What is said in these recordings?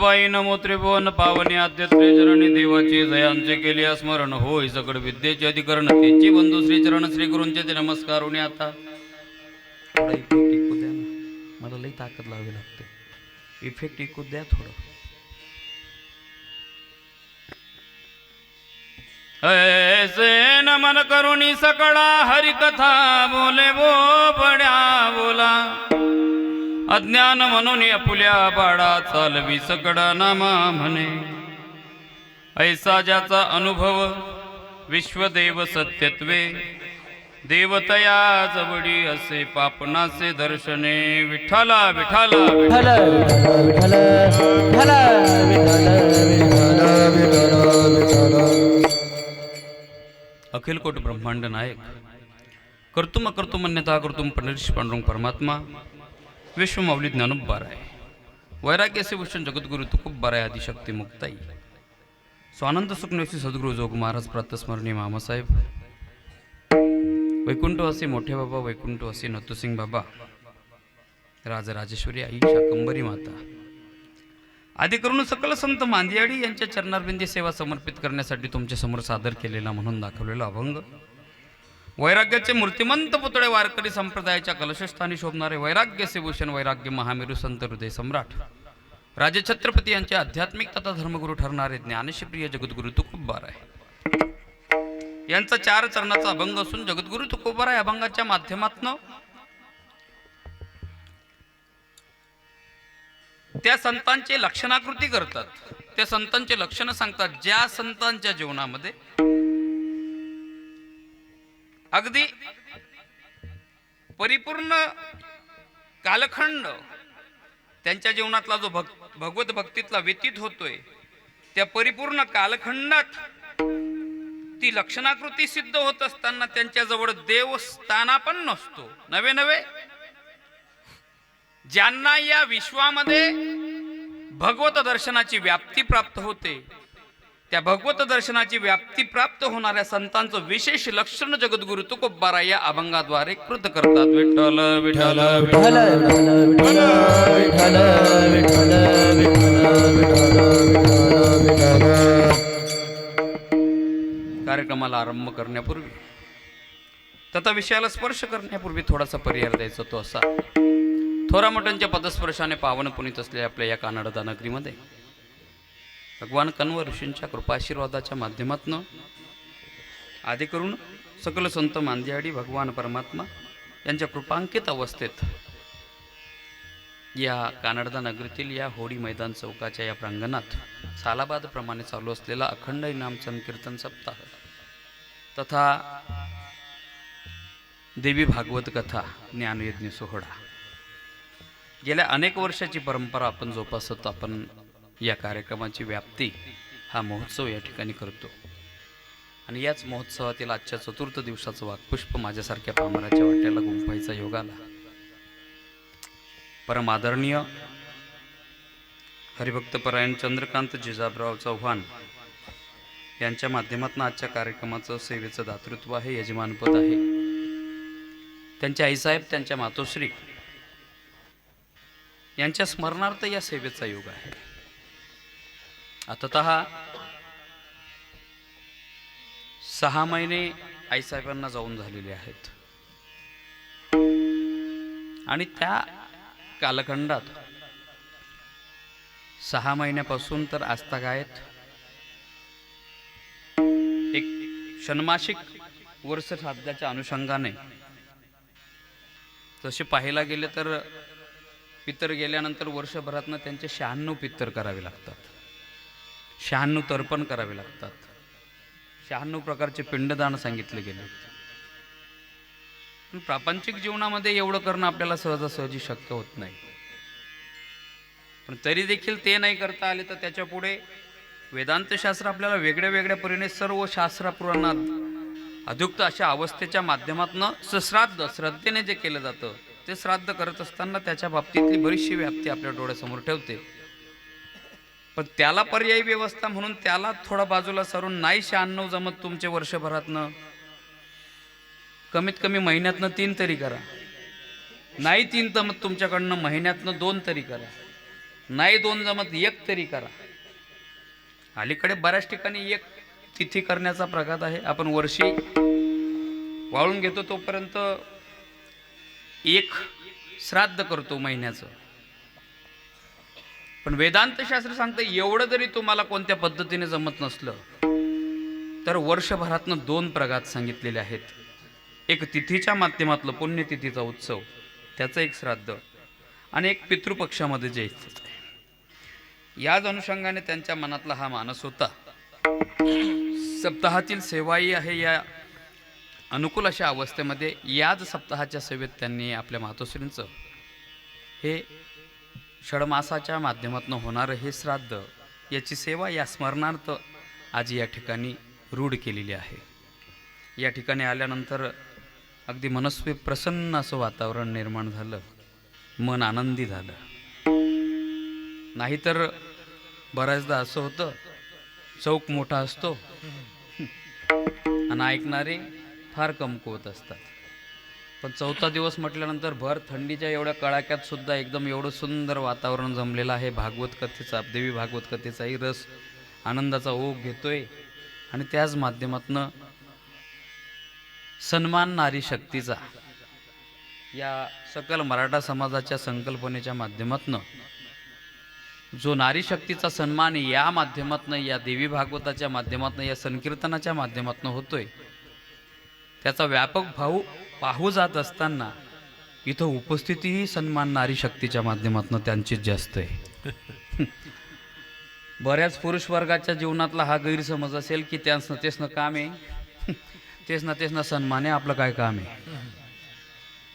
अबाई नमो त्रिभुवन पावनी आद्य त्रिचरणी देवाचे जयांचे केले स्मरण होय सकळ विद्येचे अधिकरण त्यांची बंधू श्री चरण श्री गुरूंचे ते नमस्कार होणे. आता थोडा इफेक्ट ऐकू द्या ना, मला लई ताकद लावावी लागते. इफेक्ट ऐकू द्या थोडं. ऐसे नमन करुणी सकळा हरिकथा बोले बो बड्या बोला अज्ञान म्हणून अपुल्या बाळा चालवी सकळा नामा म्हणे. ऐसा ज्याचा अनुभव विश्वदेव सत्यत्वे देवतया जवळी असे पापनाचे दर्शने. विठ्ठला विठ्ठला विठ्ठला विठ्ठला अखिल कोट ब्रह्मांड नायक कर्तुम अकर्तुम अन्यथा कर्तुम पंढरीश पांडुरंग परमात्मा विश्वमाऊली ज्ञानोबाराय वैराग्यसे भूषण जगद्गुरु तुकोबाराय आदिशक्ती मुक्ताई स्वानंद सुखनेशी सद्गुरु जोग महाराज प्रातस्मरणीय मामासाहेब वैकुंठवासी मोठे बाबा वैकुंठवासी नथुसिंग बाबा राजराजेश्वरी आई शाकंबरी माता आदी करून सकल संत मांदियाडी यांच्या चरणारविंदी सेवा समर्पित करण्यासाठी तुमच्या समोर सादर केलेला म्हणून दाखवलेला अभंग वैराग्याचे मूर्तिमंत पुतळे वारकरी संप्रदायाच्या कलशस्थानी शोभणारे वैराग्यसे भूषण वैराग्य महामेरू संत हृदय सम्राट राजे छत्रपती यांचे आध्यात्मिक तथा धर्मगुरू ठरणारे ज्ञानशीप्रिय जगद्गुरु तुकोबाराय यांचा 4 चरणाचा अभंग असून जगद्गुरु तुकोबाराय अभंगाच्या माध्यमातून त्या संतांचे लक्षणाकृती करतात. त्या संतांचे लक्षण सांगतात. ज्या संतांच्या जीवनामध्ये अगदी परिपूर्ण कालखंड त्यांच्या जीवनातला जो भगवत भक्तीतला व्यतीत होतोय त्या परिपूर्ण कालखंडात ती लक्षणाकृती सिद्ध होत असताना त्यांच्याजवळ देवस्थाना पण नसतो. नवे नवे ज्यांना या विश्वामध्ये भगवत दर्शनाची व्याप्ती प्राप्त होते त्या भगवत दर्शनाची व्याप्ती प्राप्त होणाऱ्या संतांचं विशेष लक्षण जगद्गुरु तुकोबाराय या अभंगाद्वारे कृत करतात. विठ्ठल विठ्ठल विठ्ठल कार्यक्रमाला आरंभ करण्यापूर्वी तथा विषयाला स्पर्श करण्यापूर्वी थोडासा पर्याय द्यायचा तो असा. थोरा मोठ्यांच्या पदस्पर्शाने पावन पुनीत असलेल्या आपल्या या कानडदा नगरीमध्ये भगवान कण्व ऋषींच्या कृपाशीर्वादाच्या माध्यमातून आदी करून सकल संत मांदियाडी भगवान परमात्मा यांच्या कृपांकित अवस्थेत या कानडदा नगरीतील या होडी मैदान चौकाच्या या प्रांगणात सालाबाद प्रमाणे चालू असलेला अखंड इनाम संकीर्तन सप्ताह तथा देवी भागवत कथा ज्ञानयज्ञ सोहळा गेल्या अनेक वर्षाची परंपरा आपण जोपासत आपण या कार्यक्रमाची व्याप्ती हा महोत्सव या ठिकाणी करतो. आणि याच महोत्सवातील आजच्या चतुर्थ दिवसाचं वाक्पुष्प माझ्यासारख्या पामराच्या वाट्याला गुंफायचा योग आला. परम आदरणीय हरिभक्तपरायण चंद्रकांत जिजाबराव चव्हाण यांच्या माध्यमातून आजच्या कार्यक्रमाचं सेवेचं दातृत्व आहे, यजमानपद आहे. त्यांच्या आईसाहेब त्यांच्या मातोश्री यांच्या स्मरणार्थ या सेवेचा योग आहे. आततः 6 महिने आईसाहेबांना जाऊन झालेले आहेत आणि त्या कालखंडात 6 महिन्यापासून तर आजतागायत एक षण्मासिक वर्ष साध्याच्या अनुषंगाने तसे पाहायला गेले तर पितर गेल्यानंतर वर्षभरातनं त्यांचे 96 पितर करावे लागतात, 96 तर्पण करावे लागतात, 96 प्रकारचे पिंडदान सांगितले गेले. पण प्रापंचिक जीवनामध्ये एवढं करणं आपल्याला सहजासहजी शक्य होत नाही. पण तरी देखील ते नाही करता आले तर त्याच्या पुढे वेदांतशास्त्र आपल्याला वेगळ्या वेगळ्या परीने सर्व शास्त्र पुराणात अधुक्त अशा अवस्थेच्या माध्यमातून सश्राद्ध श्रद्धेने जे केलं जातं ते श्राद्ध करत असताना त्याच्या बाबतीतली बरीचशी व्याप्ती आपल्या डोळ्यासमोर ठेवते. पण त्याला पर्यायी व्यवस्था म्हणून त्याला थोडा बाजूला सारून नाही 96 जमत तुमचे वर्षभरातनं कमीत कमी महिन्यातनं 3 तरी करा, नाही 3 जमत तुमच्याकडनं महिन्यातनं 2 तरी करा, नाही दोन जमत एक तरी करा. अलीकडे बऱ्याच ठिकाणी एक तिथी करण्याचा प्रघात आहे. आपण वर्षी वाळून घेतो तोपर्यंत एक श्राद्ध करतो महिन्याचं. पण वेदांत शास्त्र सांगतं एवढं जरी तुम्हाला कोणत्या पद्धतीने जमत नसलं तर वर्षभरातनं 2 प्रघात सांगितलेले आहेत. एक तिथीच्या माध्यमातलं पुण्यतिथीचा उत्सव त्याचं एक श्राद्ध आणि एक पितृपक्षामध्ये जे याच अनुषंगाने त्यांच्या मनातला हा मानस होता. सप्ताहातील सेवाही आहे. या अनुकूल अशा अवस्थेमध्ये याच सप्ताहाच्या सेवेत त्यांनी आपल्या मातोश्रींचं हे षडमासाच्या माध्यमातून होणारं हे श्राद्ध याची सेवा या स्मरणार्थ आज या ठिकाणी रूढ केलेली आहे. या ठिकाणी आल्यानंतर अगदी मनस्वी प्रसन्न असं वातावरण निर्माण झालं. मन आनंदी झालं. नाहीतर बऱ्याचदा असं होतं चौक मोठा असतो आणि ऐकणारे फार कमकुवत असतात. पण 4था दिवस म्हटल्यानंतर भर थंडीच्या एवढ्या कडाक्यात सुद्धा एकदम एवढं सुंदर वातावरण जमलेलं आहे. भागवत कथेचा, देवी भागवत कथेचाही रस आनंदाचा ओघ घेतोय आणि त्याच माध्यमातनं सन्मान नारी शक्तीचा या सकल मराठा समाजाच्या संकल्पनेच्या माध्यमातनं जो नारी शक्तीचा सन्मान या माध्यमातनं, या देवी भागवताच्या माध्यमातनं, या संकीर्तनाच्या माध्यमातनं होतोय त्याचा व्यापक भाव पाहू जात असताना इथं उपस्थितीही सन्मान नारी शक्तीच्या माध्यमातनं त्यांचीच जास्त आहे. बऱ्याच पुरुष वर्गाच्या जीवनातला हा गैरसमज असेल की तेच ना काम आहे, तेच ना सन्मान आहे, आपलं काय काम आहे.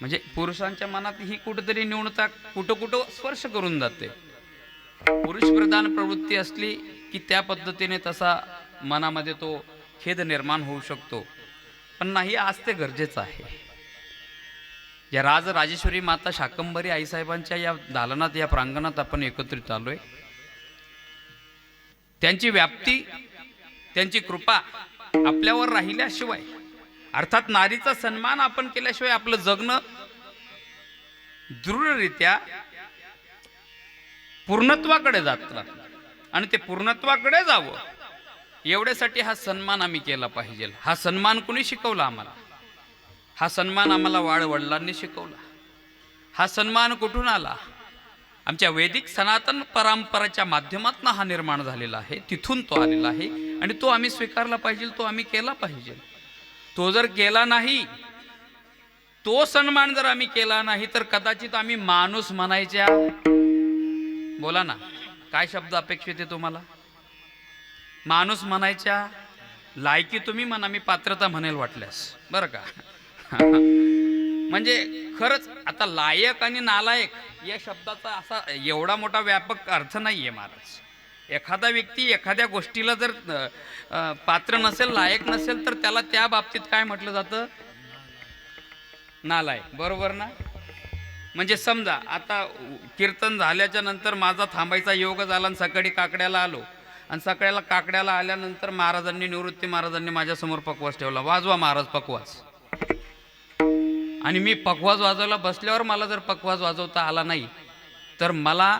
म्हणजे पुरुषांच्या मनात ही कुठेतरी न्यूनता कुठं स्पर्श करून जाते. पुरुष प्रधान प्रवृत्ती असली की त्या पद्धतीने तसा मनामध्ये तो खेद निर्माण होऊ शकतो. पण नाही, आज ते गरजेचं आहे. या राजेश्वरी माता शाकंभरी आईसाहेबांच्या या दालनात, या प्रांगणात आपण एकत्रित आलोय. त्यांची व्याप्ती, त्यांची कृपा आपल्यावर राहिल्याशिवाय, अर्थात नारीचा सन्मान आपण केल्याशिवाय आपलं जगणं दृढरित्या पूर्णत्वाकडे जात आणि ते पूर्णत्वाकडे जावं एवढ्यासाठी हा सन्मान आम्ही केला पाहिजे. हा सन्मान कुणी शिकवला आम्हाला? हा सन्मान आम्हाला वडिलांनी शिकवला. हा सन्मान कुठून आला? आमच्या वैदिक सनातन परंपरेच्या माध्यमातून हा निर्माण झालेला आहे. तिथून तो आलेला आहे आणि तो आम्ही स्वीकारला पाहिजे, तो आम्ही केला पाहिजे. तो जर केला नाही, तो सन्मान जर आम्ही केला नाही तर कदाचित आम्ही माणूस म्हणायच्या, बोला ना काय शब्द अपेक्षित आहे तुम्हाला? माणूस म्हणायच्या लायकी तुम्ही म्हणा, मी पात्रता म्हणेल वाटल्यास, बरं का. म्हणजे खरंच आता लायक आणि नालायक या शब्दाचा असा एवढा मोठा व्यापक अर्थ नाहीये महाराज. एखादा व्यक्ती एखाद्या गोष्टीला जर पात्र नसेल, लायक नसेल, तर त्याला त्या बाबतीत काय म्हटलं जातं? नालायक, बरोबर ना. म्हणजे समजा आता कीर्तन झाल्याच्या नंतर माझा थांबायचा योग झाला आणि सकाळी काकड्याला आलो आणि सकाळीला काकड्याला आल्यानंतर महाराजांनी, निवृत्ती महाराजांनी माझ्यासमोर पकवास ठेवला, वाजवा महाराज पकवास. आणि मी पकवास वाजवायला बसल्यावर मला जर पकवास वाजवता आला नाही तर मला